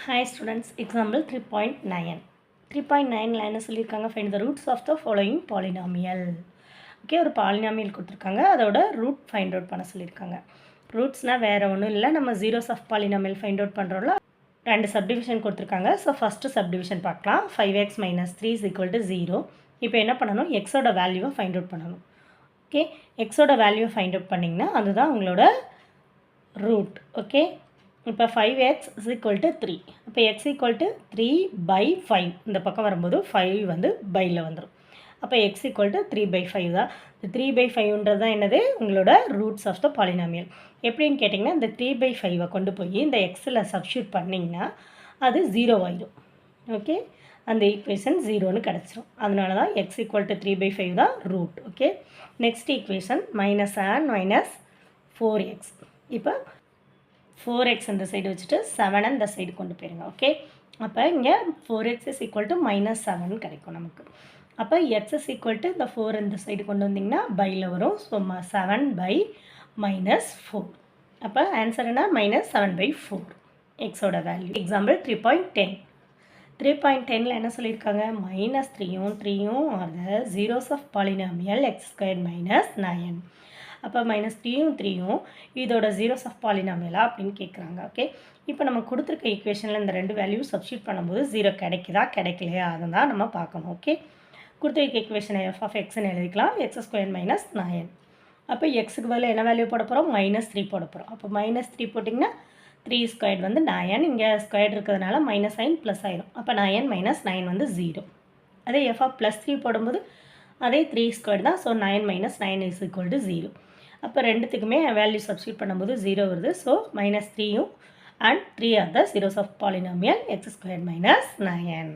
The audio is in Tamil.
Hi students, example 3.9. 3.9 என்ன சொல்லியிருக்காங்க, find the roots of the following polynomial. Okay, ஒரு பாலினாமியல் கொடுத்துருக்காங்க, அதோட ரூட் ஃபைண்ட் அவுட் பண்ண சொல்லியிருக்காங்க. ரூட்ஸ்னால் வேறு ஒன்றும் இல்லை, நம்ம zeros of polynomial find out பண்ணுறோம்ல, ரெண்டு சப்டிவிஷன் கொடுத்துருக்காங்க. ஸோ ஃபஸ்ட்டு சப்டிவிஷன் பார்க்கலாம். 5x - 3 = 0. இப்போ என்ன பண்ணணும், எக்ஸோட வேல்யூவை ஃபைண்ட் அவுட் பண்ணணும். ஓகே, எக்ஸோட வேல்யூவை ஃபைண்ட் அவுட் பண்ணிங்கன்னா அதுதான் உங்களோட ரூட். ஓகே, இப்போ 5x = 3. இப்போ x = 3/5. இந்த பக்கம் வரும்போது 5 வந்து பையில் வந்துடும். அப்போ x = 3/5 தான். இந்த 3/5ன்றது தான் என்னது, உங்களோட ரூட்ஸ் ஆஃப் த பாலினாமியல். எப்படின்னு கேட்டிங்கன்னா, இந்த 3/5 கொண்டு போய் இந்த எக்ஸில் சப்ஸ்டியூட் பண்ணிங்கன்னா அது 0 ஆயிடும். ஓகே, அந்த ஈக்குவேஷன் 0ன்னு கிடச்சிரும். அதனால தான் x = 3/5 தான் root. Okay, next equation -7 - 4x. இப்போ 4x இந்த சைடு வச்சுட்டு 7 இந்த சைடு கொண்டு போயிருங்க. ஓகே, அப்போ இங்கே 4x = -7 கிடைக்கும் நமக்கு. அப்போ x = இந்த 4 இந்த சைடு கொண்டு வந்திங்கன்னா பையில் வரும். ஸோ 7/-4. அப்போ ஆன்சர் என்ன, -7/4 எக்ஸோட வேல்யூ. எக்ஸாம்பிள் 3.10. 3.10ல் என்ன சொல்லியிருக்காங்க, -3யும் 3யும் are the zeros of polynomial x² - 9. அப்போ -3யும் 3யும் இதோட ஜீரோஸ் ஆஃப் பாலினாமியலா அப்படின்னு கேட்குறாங்க. ஓகே, இப்போ நம்ம கொடுத்துருக்க ஈக்குவேஷனில் இந்த ரெண்டு வேல்யூ சப்ஸ்டியூட் பண்ணும்போது 0 கிடைக்குதா கிடைக்கலையா அதை தான் நம்ம பார்க்கணும். ஓகே, கொடுத்துருக்க ஈக்குவேஷனை f(x)ன்னு எழுதிக்கலாம், x² - 9. அப்போ எக்ஸுக்கு பதில் என்ன வேல்யூ போட போகிறோம், -3 போட போகிறோம். அப்போ -3 போட்டிங்கன்னா 3² வந்து 9. இங்கே ஸ்கொயர் இருக்கிறதுனால -9 ப்ளஸ் ஆயிடும். அப்போ 9 - 9 வந்து 0. அதே f+3 போடும்போது அதே 3² தான். ஸோ 9 - 9 = 0. அப்போ ரெண்டுத்துக்குமே வேல்யூ சப்ஸ்டியூட் பண்ணும்போது 0 வருது. ஸோ -3யும் and 3 are the zeros of polynomial x² - 9.